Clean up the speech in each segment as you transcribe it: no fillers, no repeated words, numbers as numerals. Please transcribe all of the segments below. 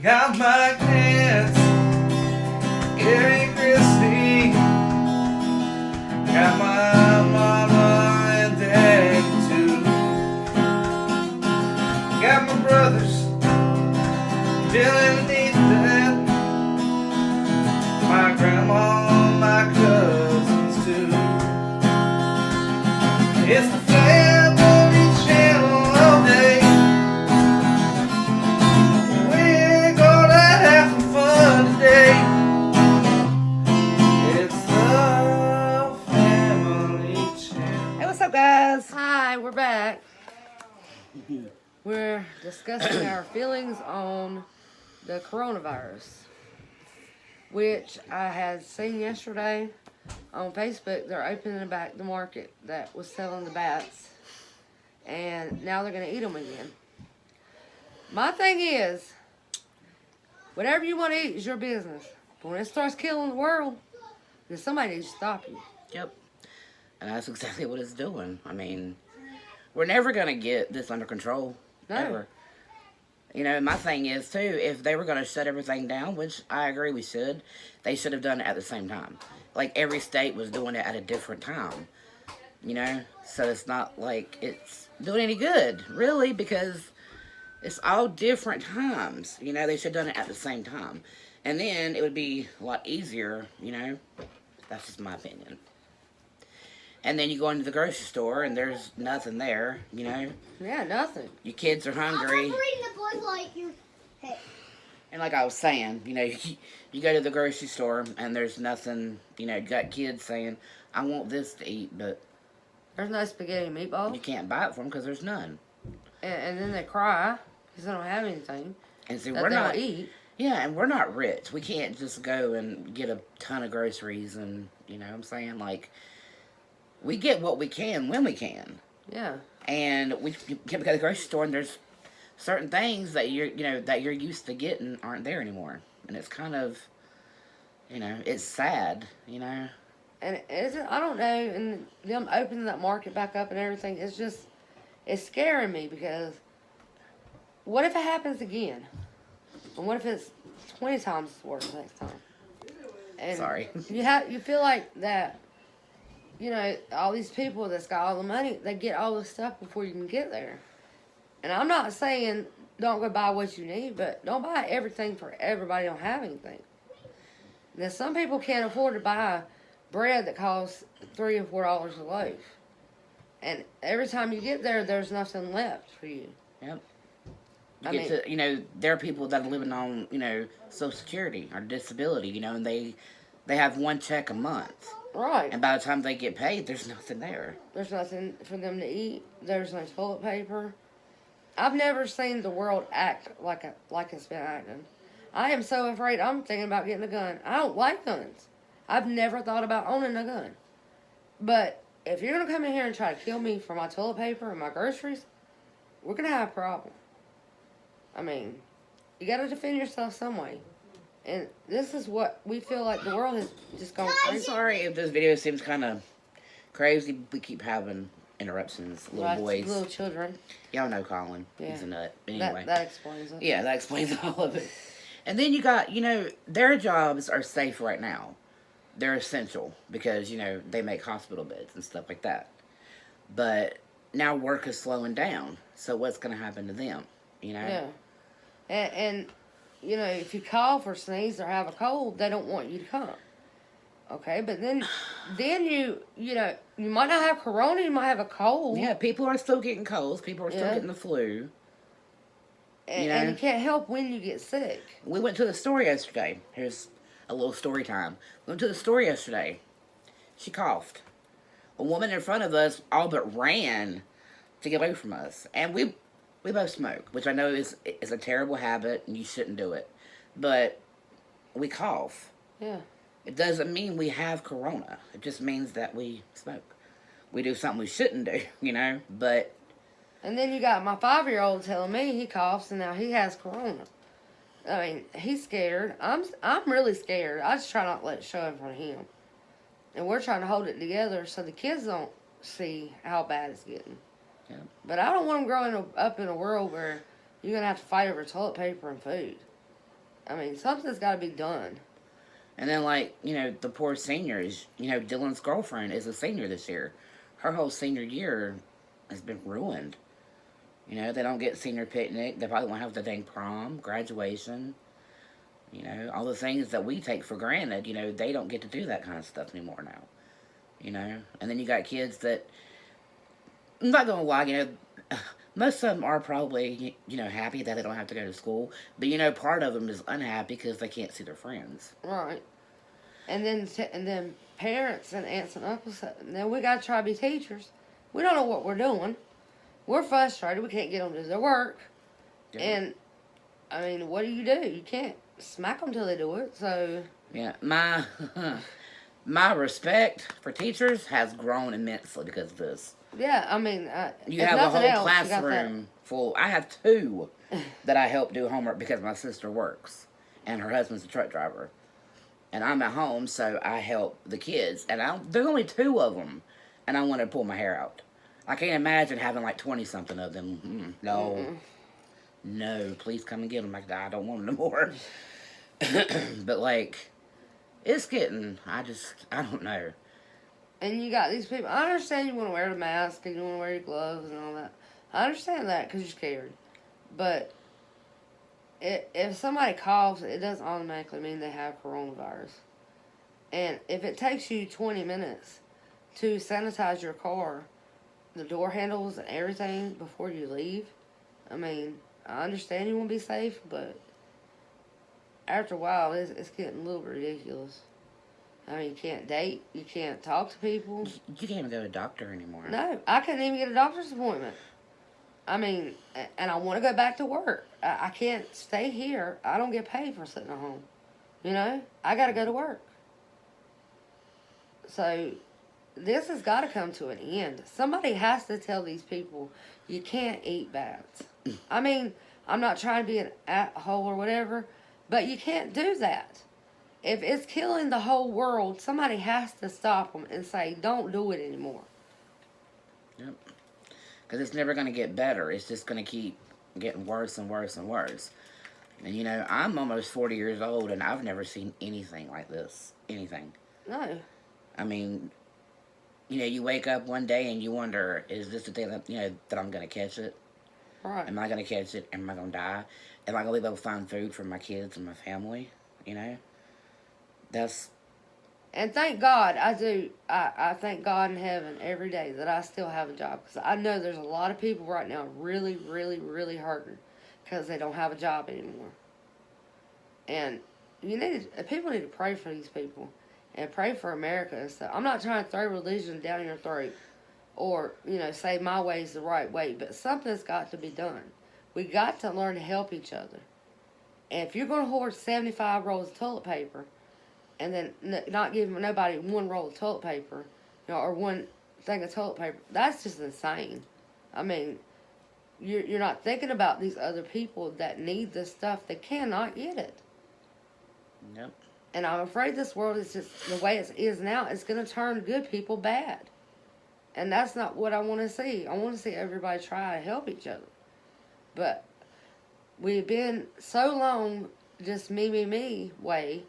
Got my cats, Carrie, Chrissy. Got my mama and daddy too. Got my brothers, Dylan and Ethan. My grandma, my cousins too. It's the family channel all day. We're gonna have some fun today. It's the family channel. Hey, what's up, guys? Hi, we're back. We're discussing our feelings on the coronavirus, which I had seen yesterday on Facebook. They're opening back the market that was selling the bats, and now they're going to eat them again. My thing is, whatever you want to eat is your business. But when it starts killing the world, then somebody needs to stop you. Yep. And that's exactly what it's doing. I mean, we're never going to get this under control. No. Ever. You know, my thing is, too, if they were going to shut everything down, which I agree we should, they should have done it at the same time. Like, every state was doing it at a different time. You know? So it's not like it's doing any good, really, because it's all different times. You know, they should have done it at the same time. And then it would be a lot easier, you know? That's just my opinion. And then you go into the grocery store and there's nothing there, you know? Yeah, nothing. Your kids are hungry. I'm reading the book like you. Hey. And like I was saying, you know, you go to the grocery store and there's nothing, you know, you got kids saying, I want this to eat, but There's no spaghetti and meatballs. you can't buy it for them because there's none. And then they cry because they don't have anything And see, that we're they'll not, eat. yeah, and we're not rich. We can't just go and get a ton of groceries and, you know what I'm saying? Like, we get what we can when we can. Yeah. And we can't go to the grocery store and there's certain things that that you're used to getting aren't there anymore. And it's kind of, you know, it's sad, you know. And I don't know, and them opening that market back up and everything, it's scaring me because what if it happens again? And what if it's 20 times worse next time? And Sorry. You feel like that, you know, all these people that's got all the money, they get all the stuff before you can get there. And I'm not saying don't go buy what you need, but don't buy everything for everybody don't have anything. Now, some people can't afford to buy bread that costs $3 and $4 a loaf. And every time you get there, there's nothing left for you. Yep. You know, there are people that are living on, you know, Social Security or disability, you know, and they have one check a month. Right. And by the time they get paid, there's nothing there. There's nothing for them to eat. There's no toilet paper. I've never seen the world act like it's been acting. I am so afraid. I'm thinking about getting a gun. I don't like guns. I've never thought about owning a gun. But if you're going to come in here and try to kill me for my toilet paper and my groceries, we're going to have a problem. I mean, you got to defend yourself some way. And this is what we feel like the world has just gone I'm crazy. sorry if this video seems kind of crazy. We keep having interruptions. Little boys. Little children. Y'all know Colin. Yeah. He's a nut. Anyway. That explains it. Yeah, that explains all of it. And then you got, you know, their jobs are safe right now. They're essential because, you know, they make hospital beds and stuff like that. But now work is slowing down. So what's going to happen to them, you know? Yeah. And you know, if you cough or sneeze or have a cold, they don't want you to come. Okay, but then you know, you might not have corona, you might have a cold. Yeah, people are still getting colds. People are still getting the flu. And you can't help when you get sick. We went to the store yesterday. Here's a little story time. We went to the store yesterday. She coughed. A woman in front of us all but ran to get away from us. And we both smoke, which I know is a terrible habit and you shouldn't do it. But we cough. Yeah. It doesn't mean we have corona. It just means that we smoke. We do something we shouldn't do, you know, but... And then you got my 5-year-old telling me he coughs and now he has corona. I mean, he's scared. I'm really scared. I just try not to let it show in front of him. And we're trying to hold it together so the kids don't see how bad it's getting. Yeah. But I don't want them growing up in a world where you're going to have to fight over toilet paper and food. I mean, something's got to be done. And then, like, the poor seniors, Dylan's girlfriend is a senior this year. Her whole senior year has been ruined. They don't get senior picnic. They probably won't have the dang prom, graduation. All the things that we take for granted, they don't get to do that kind of stuff anymore now. And then you got kids that, I'm not going to lie, most of them are probably, happy that they don't have to go to school. But, part of them is unhappy because they can't see their friends. Right. And then parents and aunts and uncles, then we got to try to be teachers. We don't know what we're doing. We're frustrated. We can't get them to do their work. Yeah. And, I mean, what do? You can't smack them till they do it, so... Yeah, my respect for teachers has grown immensely because of this. Yeah, I mean... you have a whole classroom full... I have two that I help do homework because my sister works. And her husband's a truck driver. And I'm at home, so I help the kids. And there's only two of them. And I want to pull my hair out. I can't imagine having like 20-something of them. No. Mm-mm. No, please come and get them. I don't want them no more. But like, it's getting, I don't know. And you got these people, I understand you want to wear the mask and you want to wear your gloves and all that. I understand that because you're scared. But if somebody coughs, it doesn't automatically mean they have coronavirus. And if it takes you 20 minutes to sanitize your car, the door handles and everything before you leave, I mean, I understand you want to be safe, but after a while, it's getting a little ridiculous. I mean, you can't date, you can't talk to people. You can't even go to a doctor anymore. No, I couldn't even get a doctor's appointment. I mean, and I want to go back to work. I can't stay here. I don't get paid for sitting at home. I got to go to work. So, this has got to come to an end. Somebody has to tell these people, you can't eat bats. I mean, I'm not trying to be an a-hole or whatever, but you can't do that. If it's killing the whole world, somebody has to stop them and say, don't do it anymore. Yep. Because it's never going to get better. It's just going to keep getting worse and worse and worse. And, I'm almost 40 years old, and I've never seen anything like this. Anything. No. I mean, you wake up one day and you wonder, is this the day that, that I'm going to catch it? Right. Am I going to catch it? Am I going to die? Am I going to be able to find food for my kids and my family? That's... And thank God, I do. I thank God in heaven every day that I still have a job. Because I know there's a lot of people right now really, really, really hurting because they don't have a job anymore. And people need to pray for these people and pray for America and stuff. I'm not trying to throw religion down your throat or, say my way is the right way. But something's got to be done. We got to learn to help each other. And if you're going to hoard 75 rolls of toilet paper and then not give nobody one roll of toilet paper, or one thing of toilet paper, that's just insane. I mean, you're not thinking about these other people that need this stuff. They cannot get it. Nope. And I'm afraid this world is just, the way it is now, it's going to turn good people bad. And that's not what I want to see. I want to see everybody try to help each other. But we've been so long just me way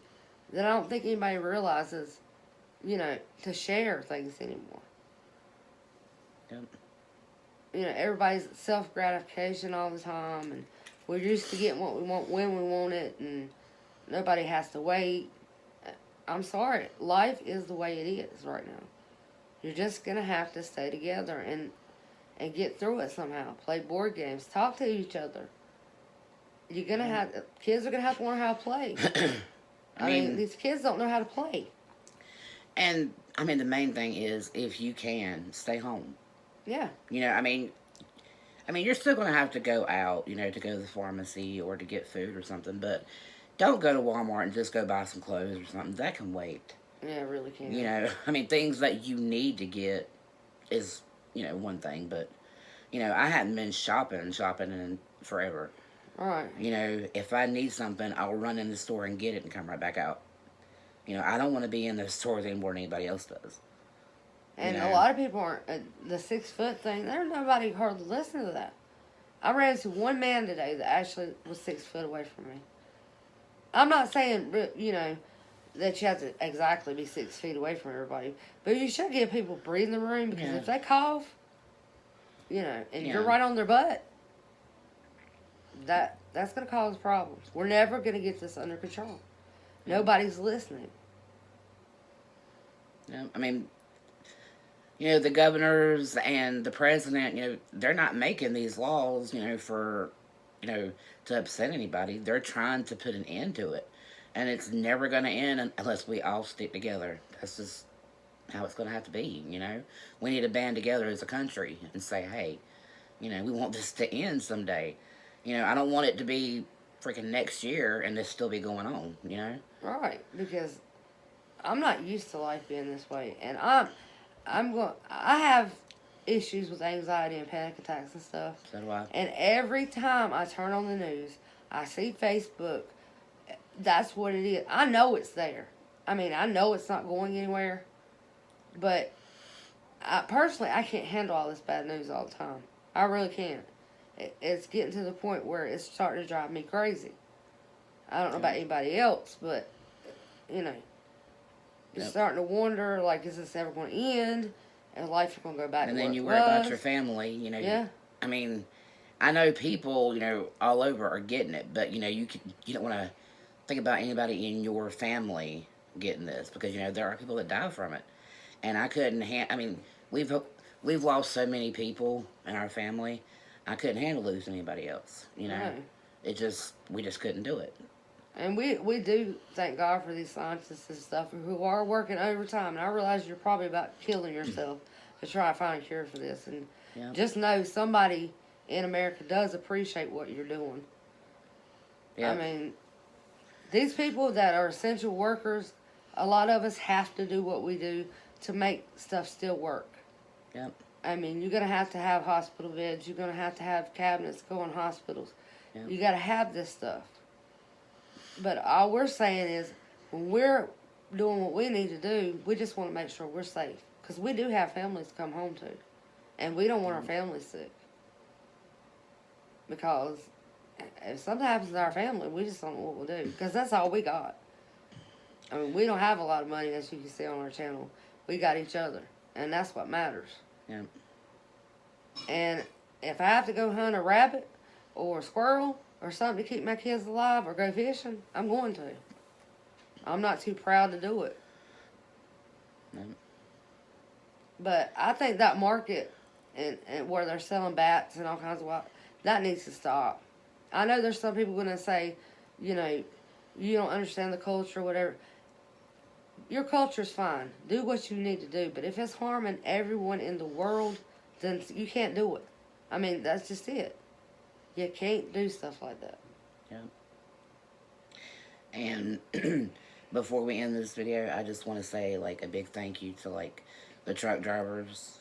that I don't think anybody realizes, to share things anymore. Yep. Everybody's self-gratification all the time, and we're used to getting what we want when we want it, and nobody has to wait. I'm sorry, life is the way it is right now. You're just going to have to stay together and get through it somehow. Play board games, talk to each other. You're going to have, kids are going to have to learn how to play. I mean, these kids don't know how to play. And, the main thing is, if you can, stay home. Yeah. You're still going to have to go out, to go to the pharmacy or to get food or something, but don't go to Walmart and just go buy some clothes or something. That can wait. Yeah, it really can. Things that you need to get is, one thing, but, I hadn't been shopping in forever. Right. If I need something, I'll run in the store and get it and come right back out. I don't want to be in the stores any more than anybody else does. And a lot of people aren't, the 6 foot thing, there's nobody hardly listening to that. I ran into one man today that actually was 6 foot away from me. I'm not saying, that you have to exactly be 6 feet away from everybody, but you should give people breathing room because Yeah. if they cough, and Yeah. you're right on their butt, that's going to cause problems. We're never going to get this under control. Nobody's listening. Yeah. I mean, the governors and the president, they're not making these laws, for, to upset anybody. They're trying to put an end to it. And it's never going to end unless we all stick together. That's just how it's going to have to be, We need to band together as a country and say, hey, we want this to end someday. I don't want it to be freaking next year and this still be going on, Right, because I'm not used to life being this way. And I have issues with anxiety and panic attacks and stuff. So do I. And every time I turn on the news, I see Facebook. That's what it is. I know it's there. I mean, I know it's not going anywhere. But personally, I can't handle all this bad news all the time. I really can't. It's getting to the point where it's starting to drive me crazy. I don't know about anybody else, but, you're starting to wonder, like, is this ever going to end? And life is going to go back and to then where you it worry about was. your family, Yeah. I mean, I know people, all over are getting it, but, you don't want to think about anybody in your family getting this because, there are people that die from it. And I couldn't, I mean, we've lost so many people in our family. I couldn't handle losing anybody else, No. We just couldn't do it. And we do thank God for these scientists and stuff who are working overtime. And I realize you're probably about killing yourself to try to find a cure for this. And just know somebody in America does appreciate what you're doing. Yep. I mean, these people that are essential workers, a lot of us have to do what we do to make stuff still work. Yep. I mean, you're going to have hospital beds. You're going to have cabinets go in hospitals. Yep. You got to have this stuff. But all we're saying is, when we're doing what we need to do, we just want to make sure we're safe. Because we do have families to come home to. And we don't want our families sick. Because if something happens to our family, we just don't know what we'll do. Because that's all we got. I mean, we don't have a lot of money, as you can see on our channel. We got each other. And that's what matters. Yep. And if I have to go hunt a rabbit or a squirrel or something to keep my kids alive or go fishing, I'm going to. I'm not too proud to do it. Yep. But I think that market and where they're selling bats and all kinds of wild, that needs to stop. I know there's some people going to say, you don't understand the culture or whatever. Your culture's fine. Do what you need to do. But if it's harming everyone in the world, then you can't do it. I mean, that's just it. You can't do stuff like that. Yeah. And before we end this video, I just want to say, a big thank you to, the truck drivers.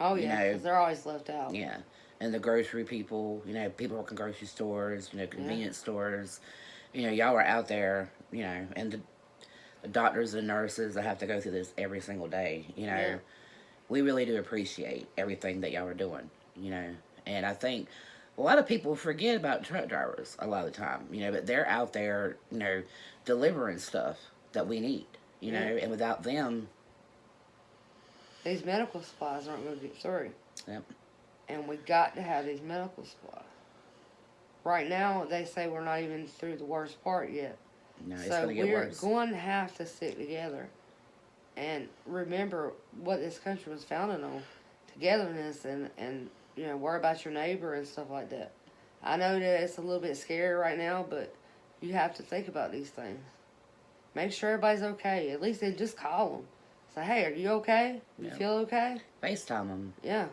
Oh, yeah, because they're always left out. Yeah. And the grocery people, people working grocery stores, convenience stores. Y'all are out there, and the doctors and nurses that have to go through this every single day, Yeah. We really do appreciate everything that y'all are doing, And I think a lot of people forget about truck drivers a lot of the time, but they're out there, delivering stuff that we need, and without them, these medical supplies aren't going to get through. Yep. And we got to have these medical supplies. Right now, they say we're not even through the worst part yet. No, it's so going to get worse. We're going to have to stick together and remember what this country was founded on. Togetherness and worry about your neighbor and stuff like that. I know that it's a little bit scary right now, but you have to think about these things. Make sure everybody's okay. At least they just call them. Say, hey, are you okay? You feel okay? FaceTime them. Yeah.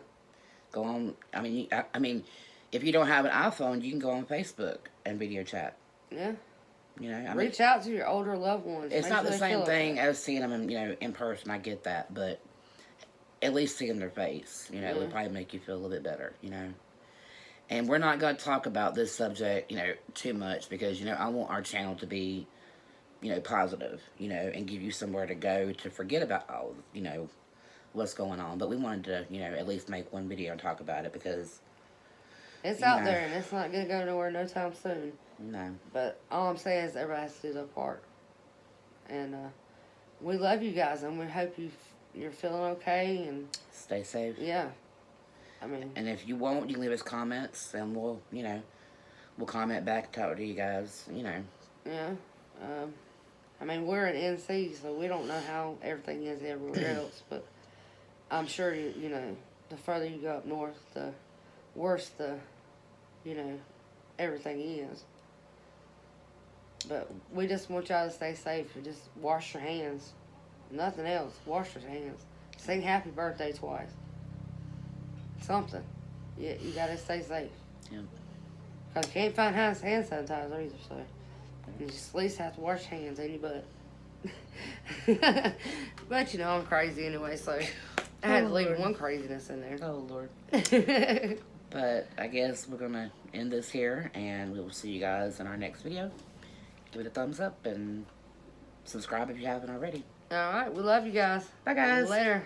Go on. I mean, if you don't have an iPhone, you can go on Facebook and video chat. Yeah. I Reach out to your older loved ones. It's not the same thing okay. as seeing them, in person. I get that, but at least seeing their face, would probably make you feel a little bit better, And we're not going to talk about this subject, too much because, I want our channel to be, positive, and give you somewhere to go to forget about all, what's going on. But we wanted to, at least make one video and talk about it because It's You out know. there, and it's not gonna go nowhere no time soon. No. But all I'm saying is everybody has to do their part. And we love you guys, and we hope you're feeling okay. And Stay safe. yeah, I mean, And if you won't, you can leave us comments, and we'll comment back, talk to you guys, yeah. I mean, we're in NC, so we don't know how everything is everywhere else. But I'm sure the further you go up north, the worse everything is. But we just want y'all to stay safe and just wash your hands. Nothing else. Wash your hands. Sing happy birthday twice. Something. You gotta stay safe. Yeah. Because you can't find hand sanitizer either, so you just at least have to wash your hands and your butt. But I'm crazy anyway, so I had to leave one craziness in there. Oh, Lord. But I guess we're going to end this here, and we will see you guys in our next video. Give it a thumbs up and subscribe if you haven't already. Alright, we love you guys. Bye, guys. Later.